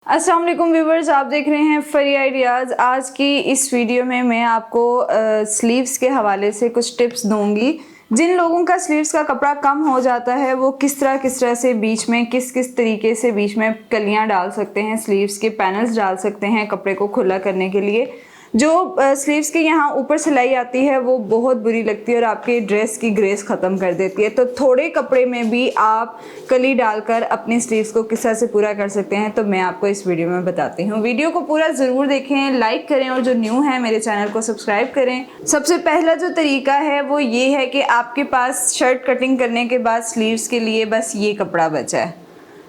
अस्सलाम वालेकुम व्यूवर्स, आप देख रहे हैं फरी आइडियाज़। आज की इस वीडियो में मैं आपको स्लीव्स के हवाले से कुछ टिप्स दूंगी। जिन लोगों का स्लीव्स का कपड़ा कम हो जाता है वो किस तरह से बीच में किस तरीके से बीच में कलियां डाल सकते हैं, स्लीव्स के पैनल्स डाल सकते हैं कपड़े को खुला करने के लिए। जो स्लीव्स के यहाँ ऊपर सिलाई आती है वो बहुत बुरी लगती है और आपके ड्रेस की ग्रेस ख़त्म कर देती है। तो थोड़े कपड़े में भी आप कली डालकर अपनी स्लीव्स को किस तरह से पूरा कर सकते हैं, तो मैं आपको इस वीडियो में बताती हूँ। वीडियो को पूरा ज़रूर देखें, लाइक करें और जो न्यू है मेरे चैनल को सब्सक्राइब करें। सबसे पहला जो तरीका है वो ये है कि आपके पास शर्ट कटिंग करने के बाद स्लीव्स के लिए बस ये कपड़ा बचा है।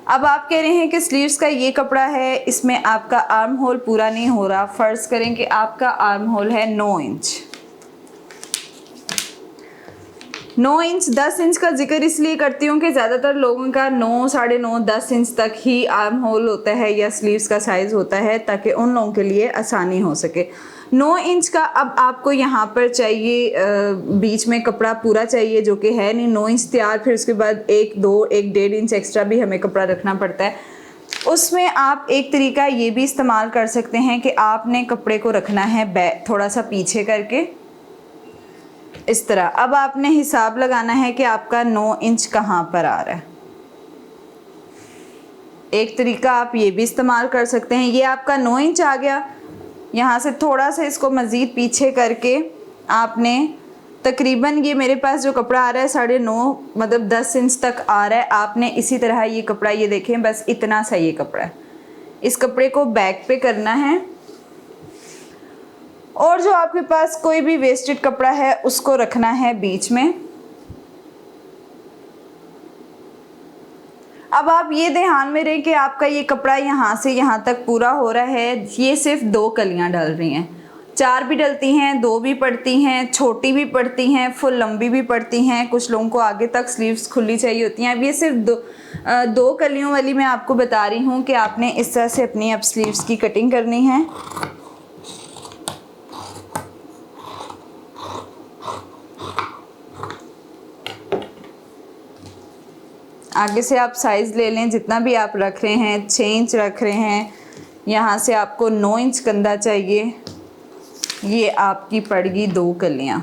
अब आप कह रहे हैं कि स्लीव्स का ये कपड़ा है, इसमें आपका आर्म होल पूरा नहीं हो रहा। फर्ज करें कि आपका आर्म होल है 9 इंच। 9 इंच 10 इंच का जिक्र इसलिए करती हूँ कि ज़्यादातर लोगों का 9, 9.5, 10 इंच तक ही आर्म होल होता है या स्लीव्स का साइज़ होता है, ताकि उन लोगों के लिए आसानी हो सके। 9 इंच का अब आपको यहाँ पर चाहिए, बीच में कपड़ा पूरा चाहिए, जो कि है नहीं। 9 इंच तैयार, फिर उसके बाद 1, 2, 1, 1.5 इंच एक्स्ट्रा भी हमें कपड़ा रखना पड़ता है। उसमें आप एक तरीका ये भी इस्तेमाल कर सकते हैं कि आपने कपड़े को रखना है बैक, थोड़ा सा पीछे करके इस तरह। अब आपने हिसाब लगाना है कि आपका 9 इंच कहाँ पर आ रहा है। एक तरीका आप ये भी इस्तेमाल कर सकते हैं। ये आपका 9 इंच आ गया, यहाँ से थोड़ा सा इसको मज़ीद पीछे करके आपने तकरीबन, ये मेरे पास जो कपड़ा आ रहा है 9.5 मतलब 10 इंच तक आ रहा है। आपने इसी तरह ये कपड़ा, ये देखें बस इतना सा ये कपड़ा है, इस कपड़े को बैक पे करना है। और जो आपके पास कोई भी वेस्टेड कपड़ा है उसको रखना है बीच में। अब आप ये ध्यान में रहे कि आपका ये कपड़ा यहाँ से यहाँ तक पूरा हो रहा है। ये सिर्फ 2 कलियाँ डल रही हैं, 4 भी डलती हैं, 2 भी पड़ती हैं, छोटी भी पड़ती हैं, फुल लंबी भी पड़ती हैं। कुछ लोगों को आगे तक स्लीव्स खुली चाहिए होती हैं। अब ये सिर्फ दो कलियों वाली मैं आपको बता रही हूँ कि आपने इस तरह से अपनी अब स्लीव्स की कटिंग करनी है। आगे से आप साइज़ ले लें, जितना भी आप रख रहे हैं, 6 इंच रख रहे हैं, यहाँ से आपको 9 इंच कंधा चाहिए। ये आपकी पड़ गई 2 कलियाँ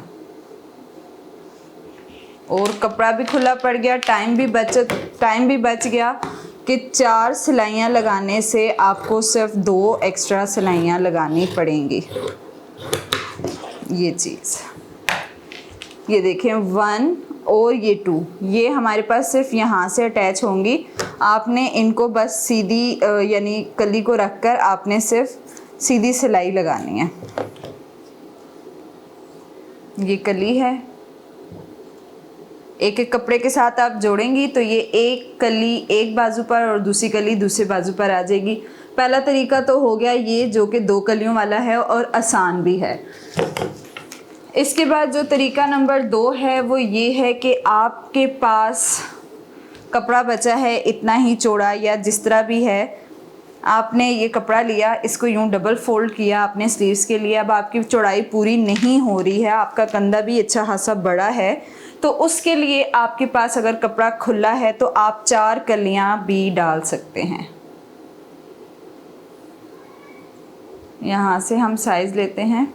और कपड़ा भी खुला पड़ गया। टाइम भी बच गया कि 4 सिलाइयाँ लगाने से आपको सिर्फ 2 एक्स्ट्रा सिलाइयाँ लगानी पड़ेंगी। ये चीज़, ये देखें 1 और ये 2, ये हमारे पास सिर्फ यहाँ से अटैच होंगी। आपने इनको बस सीधी यानी कली को रखकर आपने सिर्फ सीधी सिलाई लगानी है। ये कली है, एक एक कपड़े के साथ आप जोड़ेंगी तो ये एक कली एक बाजू पर और दूसरी कली दूसरे बाजू पर आ जाएगी। पहला तरीका तो हो गया ये, जो कि 2 कलियों वाला है और आसान भी है। इसके बाद जो तरीका नंबर 2 है वो ये है कि आपके पास कपड़ा बचा है इतना ही चौड़ा या जिस तरह भी है, आपने ये कपड़ा लिया, इसको यूँ डबल फोल्ड किया आपने स्लीव्स के लिए। अब आपकी चौड़ाई पूरी नहीं हो रही है, आपका कंधा भी अच्छा खासा बड़ा है, तो उसके लिए आपके पास अगर कपड़ा खुला है तो आप 4 कलियाँ भी डाल सकते हैं। यहाँ से हम साइज़ लेते हैं।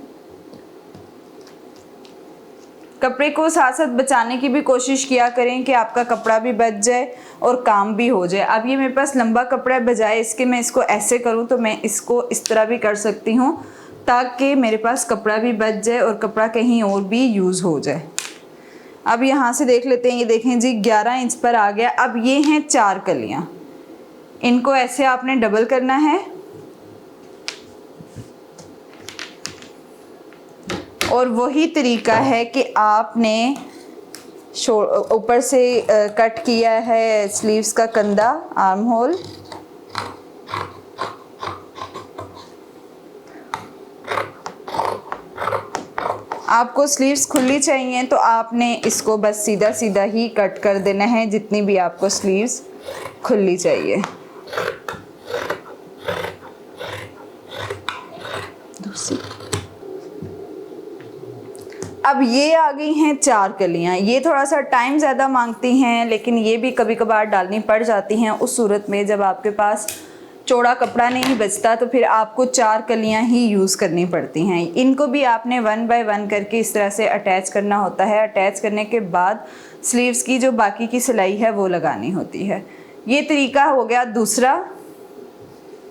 कपड़े को साथ साथ बचाने की भी कोशिश किया करें कि आपका कपड़ा भी बच जाए और काम भी हो जाए। अब ये मेरे पास लंबा कपड़ा है, बजाय इसके मैं इसको ऐसे करूं तो मैं इसको इस तरह भी कर सकती हूं, ताकि मेरे पास कपड़ा भी बच जाए और कपड़ा कहीं और भी यूज़ हो जाए। अब यहाँ से देख लेते हैं, ये देखें जी 11 इंच पर आ गया। अब ये हैं 4 कलियाँ, इनको ऐसे आपने डबल करना है और वही तरीका है कि आपने ऊपर से कट किया है स्लीव्स का कंधा, आर्म होल, आपको स्लीव्स खुली चाहिए तो आपने इसको बस सीधा सीधा ही कट कर देना है, जितनी भी आपको स्लीव्स खुली चाहिए। अब ये आ गई हैं 4 कलियाँ। ये थोड़ा सा टाइम ज़्यादा मांगती हैं, लेकिन ये भी कभी कभार डालनी पड़ जाती हैं उस सूरत में जब आपके पास चौड़ा कपड़ा नहीं बचता तो फिर आपको 4 कलियां ही यूज़ करनी पड़ती हैं। इनको भी आपने 1 बाय 1 करके इस तरह से अटैच करना होता है। अटैच करने के बाद स्लीव्स की जो बाकी की सिलाई है वो लगानी होती है। ये तरीका हो गया दूसरा।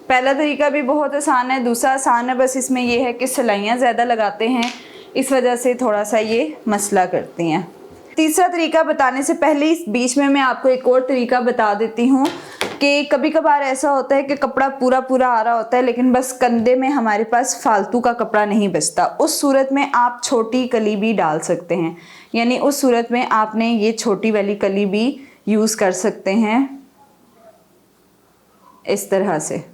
पहला तरीका भी बहुत आसान है, दूसरा आसान है, बस इसमें यह है कि सिलाइयाँ ज़्यादा लगाते हैं, इस वजह से थोड़ा सा ये मसला करती हैं। तीसरा तरीका बताने से पहले इस बीच में मैं आपको एक और तरीका बता देती हूँ कि कभी कभार ऐसा होता है कि कपड़ा पूरा पूरा आ रहा होता है लेकिन बस कंधे में हमारे पास फालतू का कपड़ा नहीं बचता। उस सूरत में आप छोटी कली भी डाल सकते हैं, यानी उस सूरत में आपने ये छोटी वाली कली भी यूज़ कर सकते हैं। इस तरह से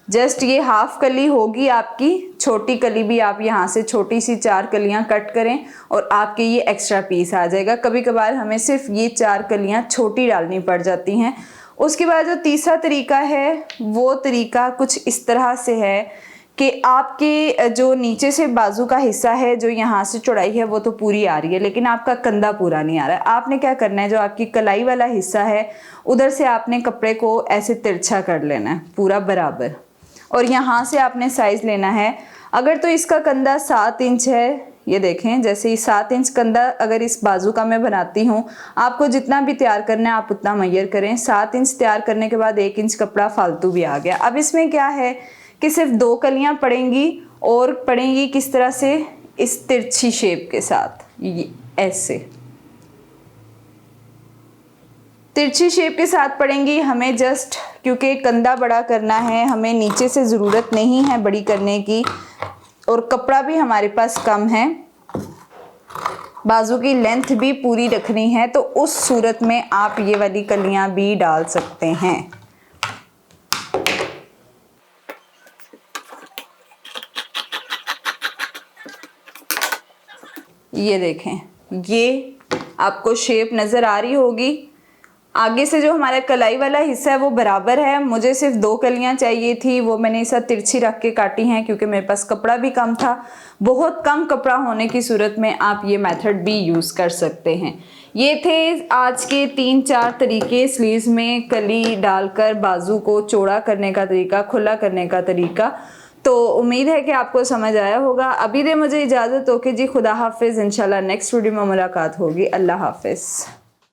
जस्ट ये हाफ कली होगी आपकी, छोटी कली भी आप यहाँ से छोटी सी 4 कलियाँ कट करें और आपके ये एक्स्ट्रा पीस आ जाएगा। कभी कभार हमें सिर्फ ये 4 कलियाँ छोटी डालनी पड़ जाती हैं। उसके बाद जो तीसरा तरीका है वो तरीका कुछ इस तरह से है कि आपके जो नीचे से बाजू का हिस्सा है, जो यहाँ से चौड़ाई है वो तो पूरी आ रही है लेकिन आपका कंधा पूरा नहीं आ रहा है। आपने क्या करना है, जो आपकी कलाई वाला हिस्सा है उधर से आपने कपड़े को ऐसे तिरछा कर लेना है पूरा बराबर, और यहाँ से आपने साइज़ लेना है। अगर तो इसका कंधा 7 इंच है, ये देखें जैसे 7 इंच कंधा अगर इस बाजू का मैं बनाती हूँ, आपको जितना भी तैयार करना है आप उतना मैयर करें। 7 इंच तैयार करने के बाद 1 इंच कपड़ा फालतू भी आ गया। अब इसमें क्या है कि सिर्फ 2 कलियाँ पड़ेंगी और पड़ेंगी किस तरह से, इस तिरछी शेप के साथ, ये ऐसे तिरछी शेप के साथ पड़ेंगी। हमें जस्ट क्योंकि कंधा बड़ा करना है, हमें नीचे से ज़रूरत नहीं है बड़ी करने की और कपड़ा भी हमारे पास कम है, बाजू की लेंथ भी पूरी रखनी है, तो उस सूरत में आप ये वाली कलियां भी डाल सकते हैं। ये देखें, ये आपको शेप नज़र आ रही होगी। आगे से जो हमारा कलाई वाला हिस्सा है वो बराबर है। मुझे सिर्फ 2 कलियां चाहिए थी, वो मैंने इसे तिरछी रख के काटी हैं क्योंकि मेरे पास कपड़ा भी कम था। बहुत कम कपड़ा होने की सूरत में आप ये मेथड भी यूज़ कर सकते हैं। ये थे आज के 3-4 तरीके स्लीव्स में कली डालकर बाजू को चौड़ा करने का तरीका, खुला करने का तरीका। तो उम्मीद है कि आपको समझ आया होगा। अभी दे मुझे इजाज़त हो कि जी खुदा हाफिज़। इंशाल्लाह नेक्स्ट वीडियो में मुलाकात होगी। अल्लाह हाफिज़।